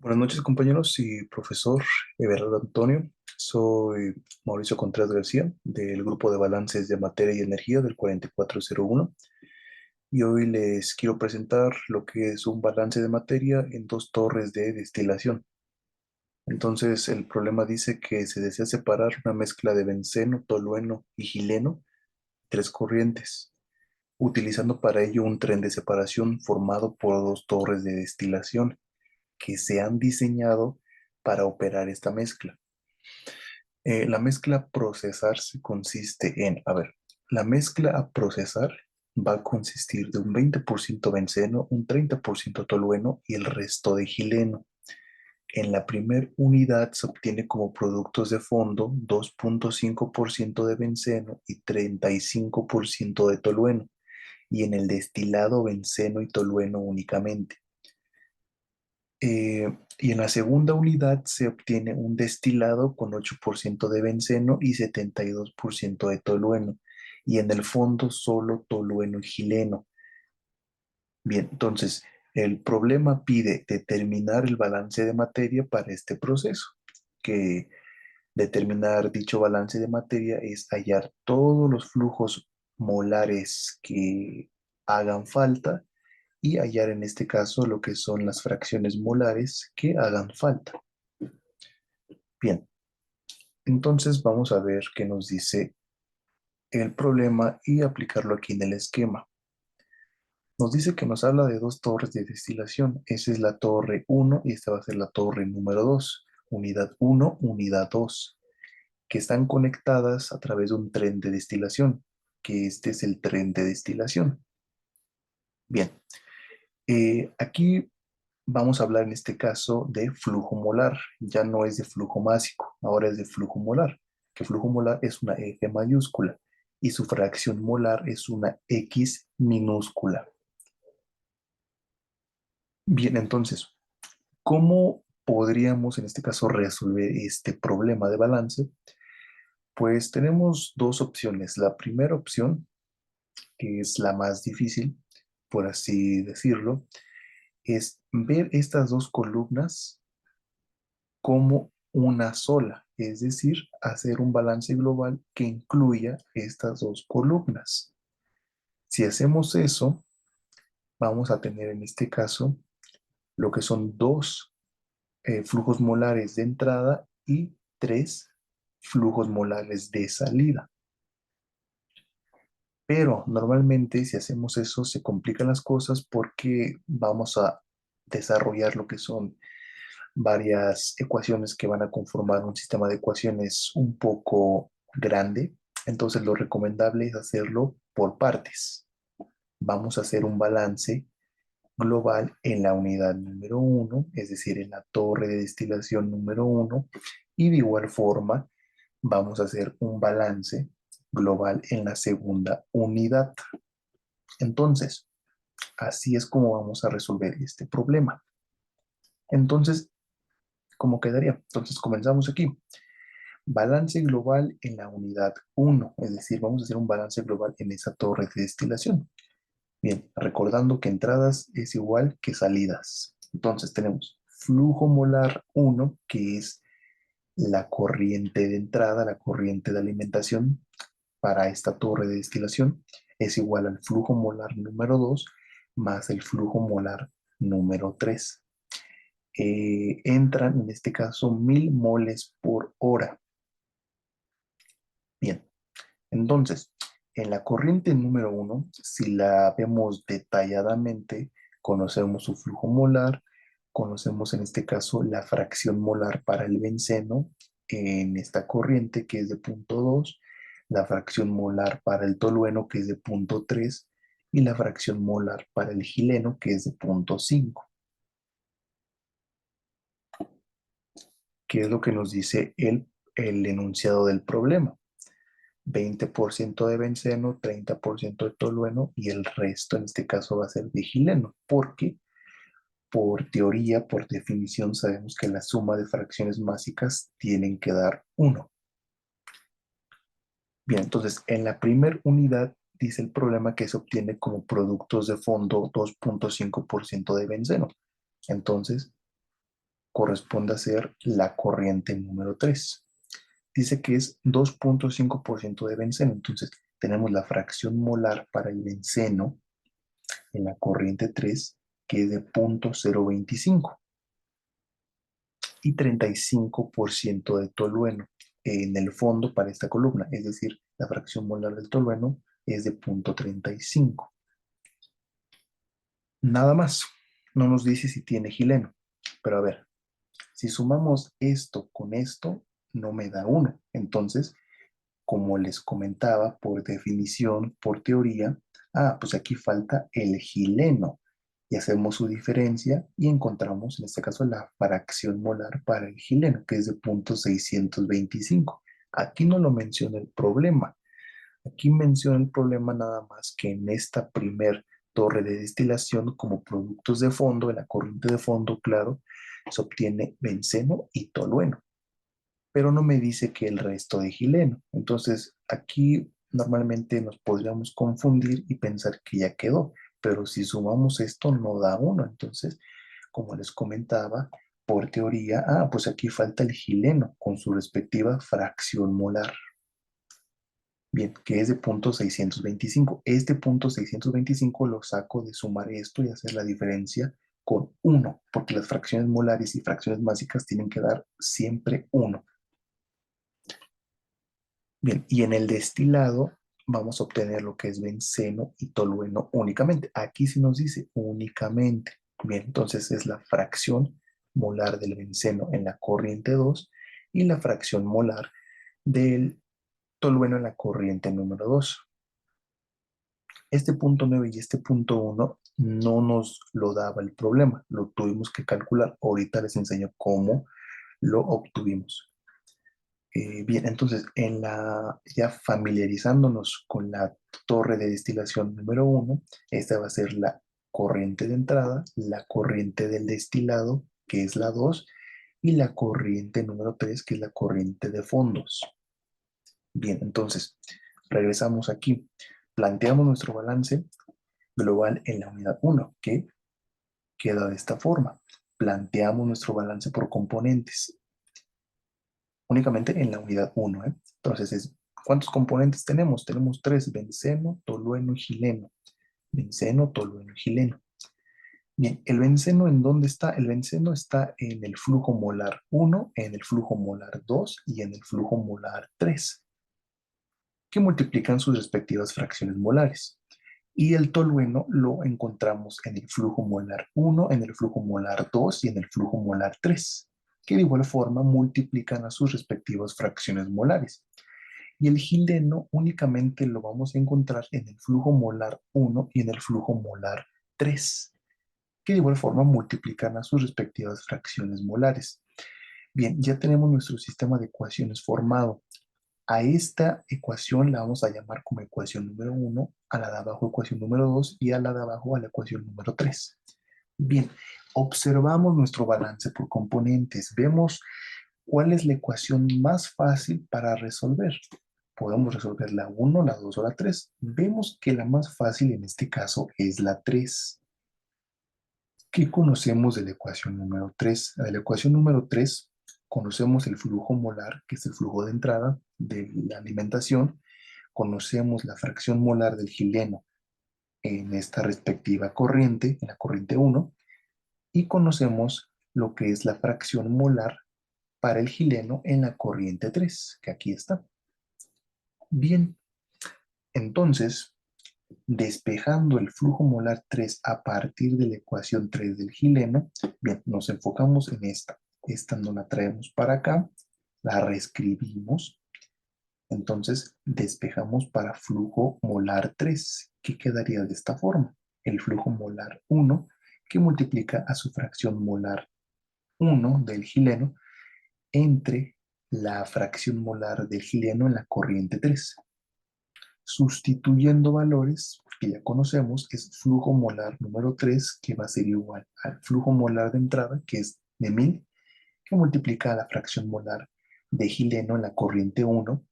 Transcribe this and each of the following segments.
Buenas noches, compañeros y profesor Everardo Antonio. Soy Mauricio Contreras García del grupo de balances de materia y energía del 4401 y hoy les quiero presentar lo que es un balance de materia en dos torres de destilación. Entonces, el problema dice que se desea separar una mezcla de benceno, tolueno y gileno, tres corrientes, utilizando para ello un tren de separación formado por dos torres de destilación que se han diseñado para operar esta mezcla. La mezcla a procesarse consiste en, la mezcla a procesar va a consistir de un 20% benceno, un 30% tolueno y el resto de gileno. En la primera unidad se obtiene como productos de fondo 2,5% de benceno y 35% de tolueno, y en el destilado benceno y tolueno únicamente. Y en la segunda unidad se obtiene un destilado con 8% de benceno y 72% de tolueno. Y en el fondo solo tolueno y gileno. Bien, entonces el problema pide determinar el balance de materia para este proceso, que determinar dicho balance de materia es hallar todos los flujos molares que hagan falta y hallar en este caso lo que son las fracciones molares que hagan falta. Bien, entonces vamos a ver qué nos dice el problema y aplicarlo aquí en el esquema. Nos dice que nos habla de dos torres de destilación. Esa es la torre 1 y esta va a ser la torre número 2. Unidad 1, unidad 2, que están conectadas a través de un tren de destilación, que este es el tren de destilación. Bien, aquí vamos a hablar en este caso de flujo molar. Ya no es de flujo másico, ahora es de flujo molar, que flujo molar es una F mayúscula y su fracción molar es una X minúscula. Bien, entonces, ¿cómo podríamos en este caso resolver este problema de balance? Pues tenemos dos opciones. La primera opción, que es la más difícil, por así decirlo, es ver estas dos columnas como una sola, es decir, hacer un balance global que incluya estas dos columnas. Si hacemos eso, vamos a tener en este caso lo que son dos flujos molares de entrada y tres flujos molares de salida. Pero normalmente si hacemos eso se complican las cosas porque vamos a desarrollar lo que son varias ecuaciones que van a conformar un sistema de ecuaciones un poco grande. Entonces lo recomendable es hacerlo por partes. Vamos a hacer un balance global en la unidad número 1, es decir, en la torre de destilación número 1, y de igual forma vamos a hacer un balance global en la segunda unidad. Entonces, así es como vamos a resolver este problema. Entonces, ¿cómo quedaría? Entonces, comenzamos aquí. Balance global en la unidad 1, es decir, vamos a hacer un balance global en esa torre de destilación. Bien, recordando que entradas es igual que salidas. Entonces tenemos flujo molar 1, que es la corriente de entrada, la corriente de alimentación para esta torre de destilación, es igual al flujo molar número 2 más el flujo molar número 3. Entran en este caso 1000 moles por hora. Bien, entonces, en la corriente número 1, si la vemos detalladamente, conocemos su flujo molar, conocemos en este caso la fracción molar para el benceno en esta corriente que es de 0,2, la fracción molar para el tolueno que es de 0,3 y la fracción molar para el gileno que es de 0,5. ¿Qué es lo que nos dice el enunciado del problema? 20% de benceno, 30% de tolueno y el resto en este caso va a ser de gileno, porque por teoría, por definición, sabemos que la suma de fracciones másicas tienen que dar 1. Bien, entonces en la primera unidad dice el problema que se obtiene como productos de fondo 2,5% de benceno. Entonces, corresponde a ser la corriente número 3. Dice que es 2,5% de benceno. Entonces, tenemos la fracción molar para el benceno en la corriente 3, que es de 0,025, y 35% de tolueno en el fondo para esta columna, es decir, la fracción molar del tolueno es de 0,35. Nada más, no nos dice si tiene gileno, pero a ver, si sumamos esto con esto, no me da 1. Entonces, como les comentaba, por definición, por teoría, pues aquí falta el gileno. Y hacemos su diferencia y encontramos en este caso la fracción molar para el gileno, que es de 0,625. Aquí no lo menciona el problema. Aquí menciona el problema nada más que en esta primer torre de destilación, como productos de fondo, en la corriente de fondo, claro, se obtiene benceno y tolueno, pero no me dice que el resto de gileno. Entonces, aquí normalmente nos podríamos confundir y pensar que ya quedó, pero si sumamos esto no da 1. Entonces, como les comentaba, por teoría, pues aquí falta el gileno con su respectiva fracción molar. Bien, que es de 0,625. Este 0,625 lo saco de sumar esto y hacer la diferencia con 1, porque las fracciones molares y fracciones básicas tienen que dar siempre 1. Bien, y en el destilado vamos a obtener lo que es benceno y tolueno únicamente. Aquí sí nos dice únicamente. Bien, entonces es la fracción molar del benceno en la corriente 2 y la fracción molar del tolueno en la corriente número 2. Este punto 9 y este punto 1 no nos lo daba el problema, lo tuvimos que calcular. Ahorita les enseño cómo lo obtuvimos. Bien, entonces, ya familiarizándonos con la torre de destilación número 1, esta va a ser la corriente de entrada, la corriente del destilado, que es la 2, y la corriente número 3, que es la corriente de fondos. Bien, entonces, regresamos aquí. Planteamos nuestro balance global en la unidad 1, que queda de esta forma. Planteamos nuestro balance por componentes únicamente en la unidad 1, ¿eh? Entonces, ¿cuántos componentes tenemos? Tenemos 3: benceno, tolueno y gileno. Benceno, tolueno y gileno. Bien, ¿el benceno en dónde está? El benceno está en el flujo molar 1, en el flujo molar 2 y en el flujo molar 3, que multiplican sus respectivas fracciones molares. Y el tolueno lo encontramos en el flujo molar 1, en el flujo molar 2 y en el flujo molar 3, que de igual forma multiplican a sus respectivas fracciones molares. Y el gileno únicamente lo vamos a encontrar en el flujo molar 1 y en el flujo molar 3, que de igual forma multiplican a sus respectivas fracciones molares. Bien, ya tenemos nuestro sistema de ecuaciones formado. A esta ecuación la vamos a llamar como ecuación número 1, a la de abajo ecuación número 2 y a la de abajo a la ecuación número 3. Bien, observamos nuestro balance por componentes. Vemos cuál es la ecuación más fácil para resolver. Podemos resolver la 1, la 2 o la 3. Vemos que la más fácil en este caso es la 3. ¿Qué conocemos de la ecuación número 3? De la ecuación número 3 conocemos el flujo molar, que es el flujo de entrada de la alimentación. Conocemos la fracción molar del gileno en esta respectiva corriente, en la corriente 1, y conocemos lo que es la fracción molar para el gileno en la corriente 3, que aquí está. Bien, entonces, despejando el flujo molar 3 a partir de la ecuación 3 del gileno, bien, nos enfocamos en esta. Esta no la traemos para acá, la reescribimos. Entonces, despejamos para flujo molar 3, que quedaría de esta forma. El flujo molar 1, que multiplica a su fracción molar 1 del gileno entre la fracción molar del gileno en la corriente 3. Sustituyendo valores que ya conocemos, es flujo molar número 3, que va a ser igual al flujo molar de entrada, que es de 1000, que multiplica a la fracción molar de gileno en la corriente 1,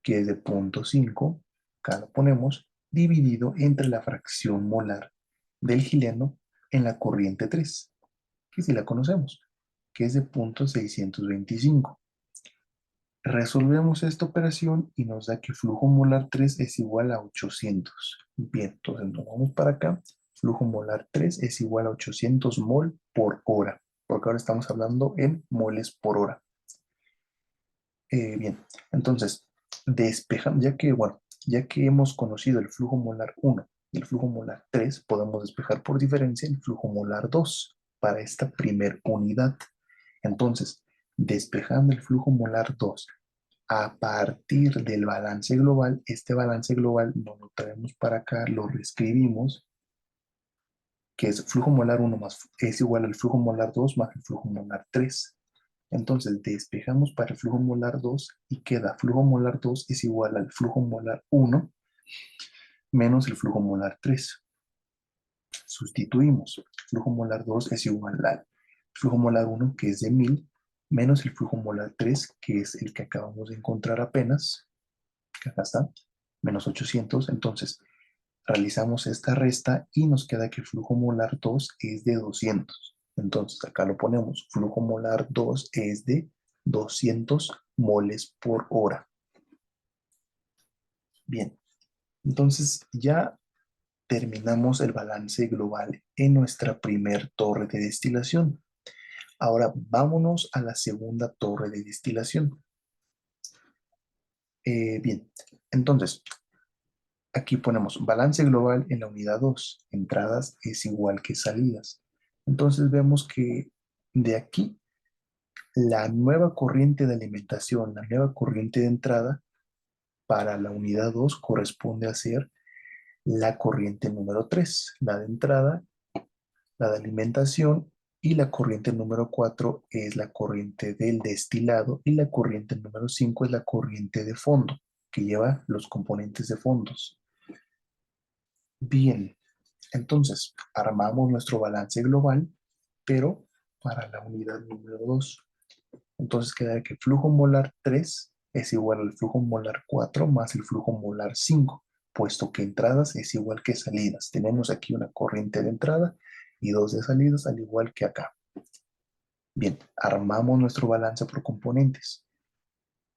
que es de 0,5, acá lo ponemos, dividido entre la fracción molar del gileno en la corriente 3, que sí la conocemos. que es de 0.625. Resolvemos esta operación y nos da que flujo molar 3 es igual a 800. Bien, entonces nos vamos para acá. Flujo molar 3 es igual a 800 mol por hora, porque ahora estamos hablando en moles por hora. Bien, entonces, despejando, ya que hemos conocido el flujo molar 1 y el flujo molar 3, podemos despejar por diferencia el flujo molar 2 para esta primer unidad. Entonces, despejando el flujo molar 2 a partir del balance global, este balance global no lo traemos para acá, lo reescribimos, que es flujo molar 1 más, es igual al flujo molar 2 más el flujo molar 3. Entonces despejamos para el flujo molar 2 y queda flujo molar 2 es igual al flujo molar 1 menos el flujo molar 3. Sustituimos. Flujo molar 2 es igual al flujo molar 1, que es de 1000, menos el flujo molar 3, que es el que acabamos de encontrar apenas, que acá está, menos 800. Entonces, realizamos esta resta y nos queda que el flujo molar 2 es de 200. Entonces, acá lo ponemos. Flujo molar 2 es de 200 moles por hora. Bien, entonces ya terminamos el balance global en nuestra primer torre de destilación. Ahora vámonos a la segunda torre de destilación. Bien, entonces aquí ponemos balance global en la unidad 2. Entradas es igual que salidas. Entonces vemos que de aquí la nueva corriente de alimentación, la nueva corriente de entrada para la unidad 2 corresponde a ser la corriente número 3, la de entrada, la de alimentación, y la corriente número 4 es la corriente del destilado y la corriente número 5 es la corriente de fondo, que lleva los componentes de fondos. Bien, entonces armamos nuestro balance global, pero para la unidad número 2. Entonces queda que flujo molar 3 es igual al flujo molar 4 más el flujo molar 5, puesto que entradas es igual que salidas. Tenemos aquí una corriente de entrada y dos de salidas, al igual que acá. Bien, armamos nuestro balance por componentes.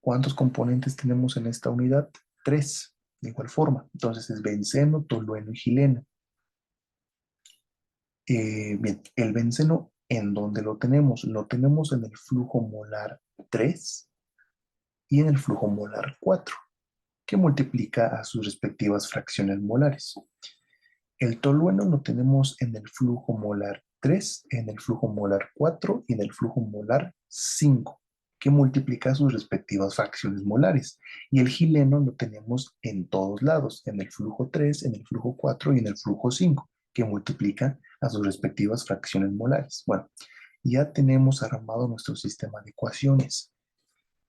¿Cuántos componentes tenemos en esta unidad? 3, de igual forma. Entonces es benceno, tolueno y gileno. Bien, el benceno, ¿en dónde lo tenemos? Lo tenemos en el flujo molar 3 y en el flujo molar 4, que multiplica a sus respectivas fracciones molares. El tolueno lo tenemos en el flujo molar 3, en el flujo molar 4 y en el flujo molar 5, que multiplica sus respectivas fracciones molares. Y el gileno lo tenemos en todos lados, en el flujo 3, en el flujo 4 y en el flujo 5, que multiplica a sus respectivas fracciones molares. Bueno, ya tenemos armado nuestro sistema de ecuaciones.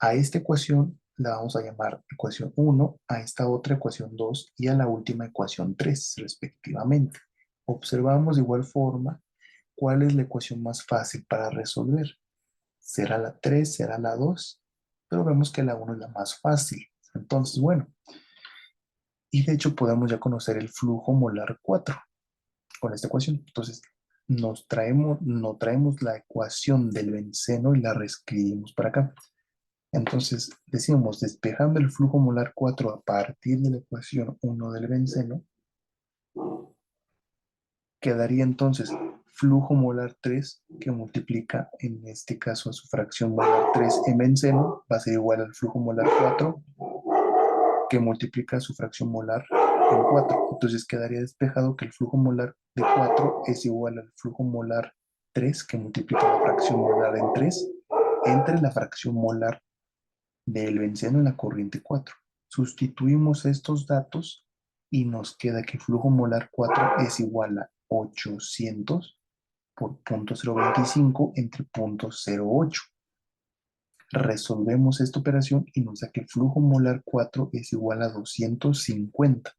A esta ecuación la vamos a llamar ecuación 1, a esta otra ecuación 2 y a la última ecuación 3, respectivamente. Observamos de igual forma cuál es la ecuación más fácil para resolver. ¿Será la 3? ¿Será la 2? Pero vemos que la 1 es la más fácil. Entonces, bueno, y de hecho podemos ya conocer el flujo molar 4 con esta ecuación. Entonces, nos traemos la ecuación del benceno y la reescribimos para acá. Entonces, decimos, despejando el flujo molar 4 a partir de la ecuación 1 del benceno, quedaría entonces flujo molar 3 que multiplica en este caso a su fracción molar 3 en benceno, va a ser igual al flujo molar 4 que multiplica a su fracción molar en 4. Entonces quedaría despejado que el flujo molar de 4 es igual al flujo molar 3 que multiplica la fracción molar en 3 entre la fracción molar del benceno en la corriente 4. Sustituimos estos datos y nos queda que flujo molar 4 es igual a 800 por 0.025 entre 0.08. Resolvemos esta operación y nos da que el flujo molar 4 es igual a 250.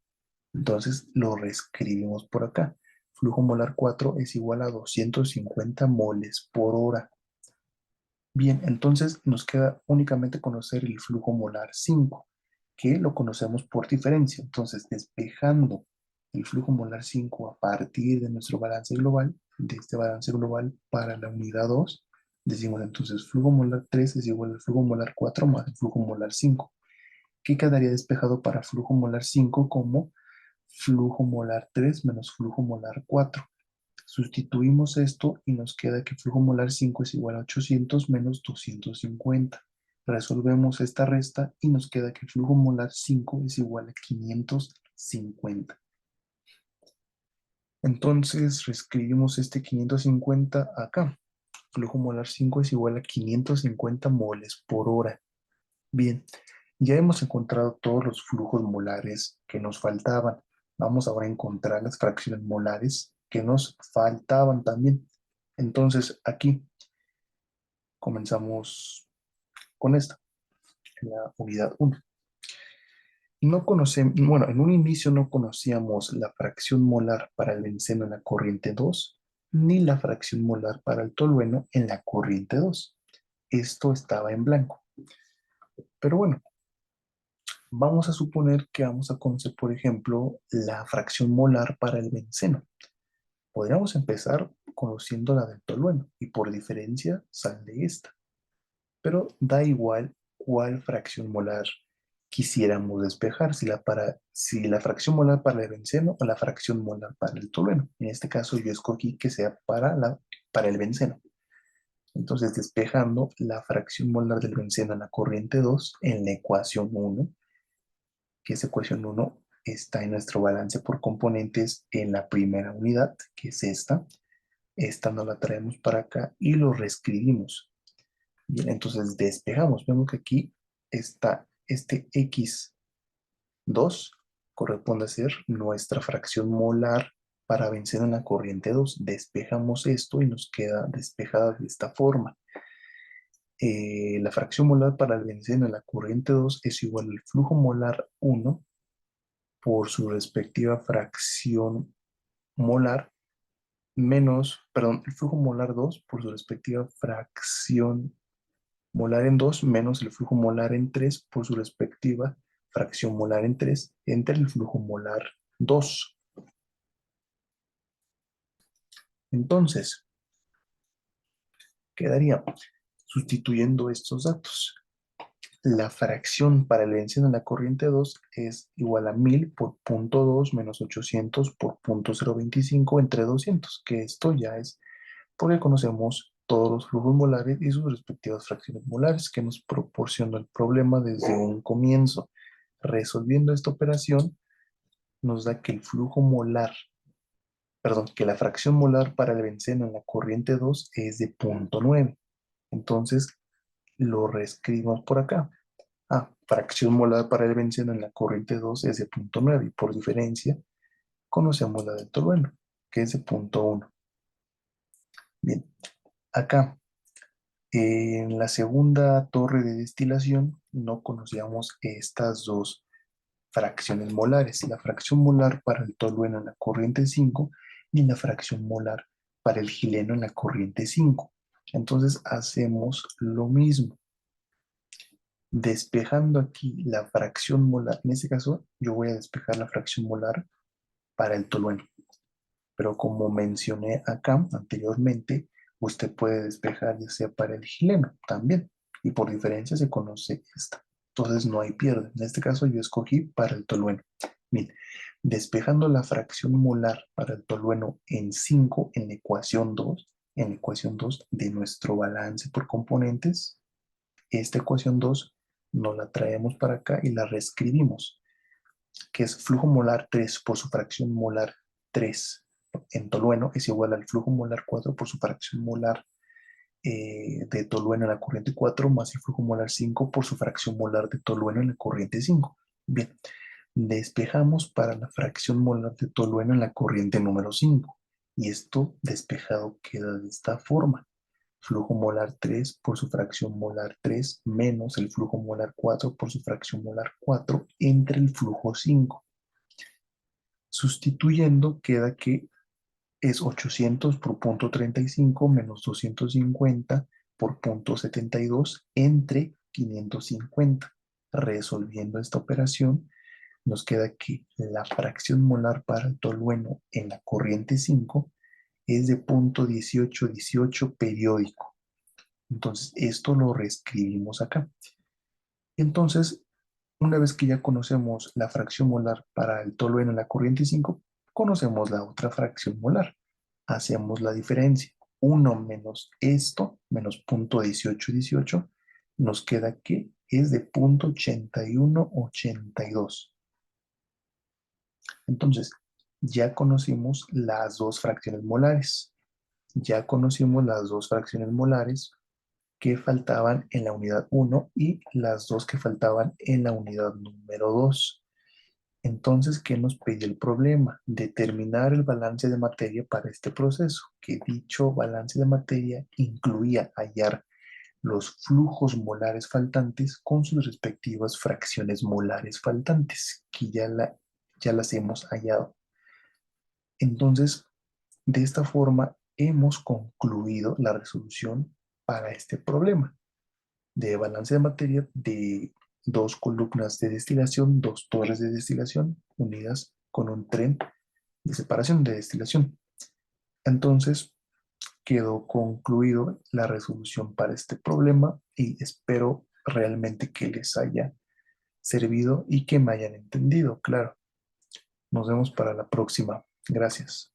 Entonces lo reescribimos por acá. Flujo molar 4 es igual a 250 moles por hora. Bien, entonces nos queda únicamente conocer el flujo molar 5, que lo conocemos por diferencia. Entonces, despejando el flujo molar 5 a partir de nuestro balance global, de este balance global para la unidad 2, Decimos entonces flujo molar 3 es igual al flujo molar 4 más el flujo molar 5. ¿Qué quedaría despejado para flujo molar 5 como flujo molar 3 menos flujo molar 4? Sustituimos esto y nos queda que flujo molar 5 es igual a 800 menos 250. Resolvemos esta resta y nos queda que flujo molar 5 es igual a 550. Entonces reescribimos este 550 acá. Flujo molar 5 es igual a 550 moles por hora. Bien, ya hemos encontrado todos los flujos molares que nos faltaban. Vamos ahora a encontrar las fracciones molares que nos faltaban también. Entonces, aquí comenzamos con esta, la unidad 1. No conocemos, bueno, en un inicio no conocíamos la fracción molar para el benceno en la corriente 2, ni la fracción molar para el tolueno en la corriente 2. Esto estaba en blanco. Pero bueno, vamos a suponer que vamos a conocer, por ejemplo, la fracción molar para el benceno. Podríamos empezar conociendo la del tolueno y por diferencia sale esta. Pero da igual cuál fracción molar quisiéramos despejar, si la fracción molar para el benceno o la fracción molar para el tolueno. En este caso yo escogí que sea para el benceno. Entonces despejando la fracción molar del benceno en la corriente 2 en la ecuación 1, que esa ecuación 1 está en nuestro balance por componentes en la primera unidad, que es esta. Esta nos la traemos para acá y lo reescribimos. Bien, entonces despejamos. Vemos que aquí está este x2, corresponde a ser nuestra fracción molar para vencer en la corriente 2. Despejamos esto y nos queda despejada de esta forma. La fracción molar para el benceno en la corriente 2 es igual al flujo molar 1 por su respectiva fracción molar menos, perdón, el flujo molar 2 por su respectiva fracción molar en 2 menos el flujo molar en 3 por su respectiva fracción molar en 3 entre el flujo molar 2. Entonces, quedaría sustituyendo estos datos. La fracción para el benceno en la corriente 2 es igual a 1000 por punto 2 menos 800 por punto 025 entre 200, que esto ya es porque conocemos todos los flujos molares y sus respectivas fracciones molares que nos proporcionó el problema desde un comienzo. Resolviendo esta operación, nos da que el flujo molar, perdón, que la fracción molar para el benceno en la corriente 2 es de 0,9. Entonces, lo reescribimos por acá. Fracción molar para el benceno en la corriente 2 es de 0,9 y por diferencia conocemos la del tolueno, que es de 0,1. Bien, acá en la segunda torre de destilación no conocíamos estas dos fracciones molares, la fracción molar para el tolueno en la corriente 5 y la fracción molar para el gileno en la corriente 5. Entonces hacemos lo mismo, despejando aquí la fracción molar. En este caso yo voy a despejar la fracción molar para el tolueno, pero como mencioné acá anteriormente, usted puede despejar ya sea para el gileno también, y por diferencia se conoce esta. Entonces no hay pierde. En este caso yo escogí para el tolueno. Bien, despejando la fracción molar para el tolueno en 5 en la ecuación 2 de nuestro balance por componentes, esta ecuación 2 nos la traemos para acá y la reescribimos, que es flujo molar 3 por su fracción molar 3 en tolueno es igual al flujo molar 4 por su fracción molar de tolueno en la corriente 4 más el flujo molar 5 por su fracción molar de tolueno en la corriente 5. Bien, despejamos para la fracción molar de tolueno en la corriente número 5 y esto despejado queda de esta forma. Flujo molar 3 por su fracción molar 3 menos el flujo molar 4 por su fracción molar 4 entre el flujo 5. Sustituyendo queda que es 800 por punto 35 menos 250 por punto 72 entre 550. Resolviendo esta operación, nos queda que la fracción molar para el tolueno en la corriente 5 es de punto 1818 periódico. Entonces, esto lo reescribimos acá. Entonces, una vez que ya conocemos la fracción molar para el tolueno en la corriente 5, conocemos la otra fracción molar. Hacemos la diferencia. Uno menos esto, menos 0,1818, nos queda que es de 0,8182. Entonces, ya conocimos las dos fracciones molares. Ya conocimos las dos fracciones molares que faltaban en la unidad uno y las dos que faltaban en la unidad número 2. Entonces, ¿qué nos pedía el problema? Determinar el balance de materia para este proceso, que dicho balance de materia incluía hallar los flujos molares faltantes con sus respectivas fracciones molares faltantes, que ya las hemos hallado. Entonces, de esta forma, hemos concluido la resolución para este problema de balance de materia de dos columnas de destilación, dos torres de destilación unidas con un tren de separación de destilación. Entonces, quedó concluido la resolución para este problema y espero realmente que les haya servido y que me hayan entendido, claro. Nos vemos para la próxima. Gracias.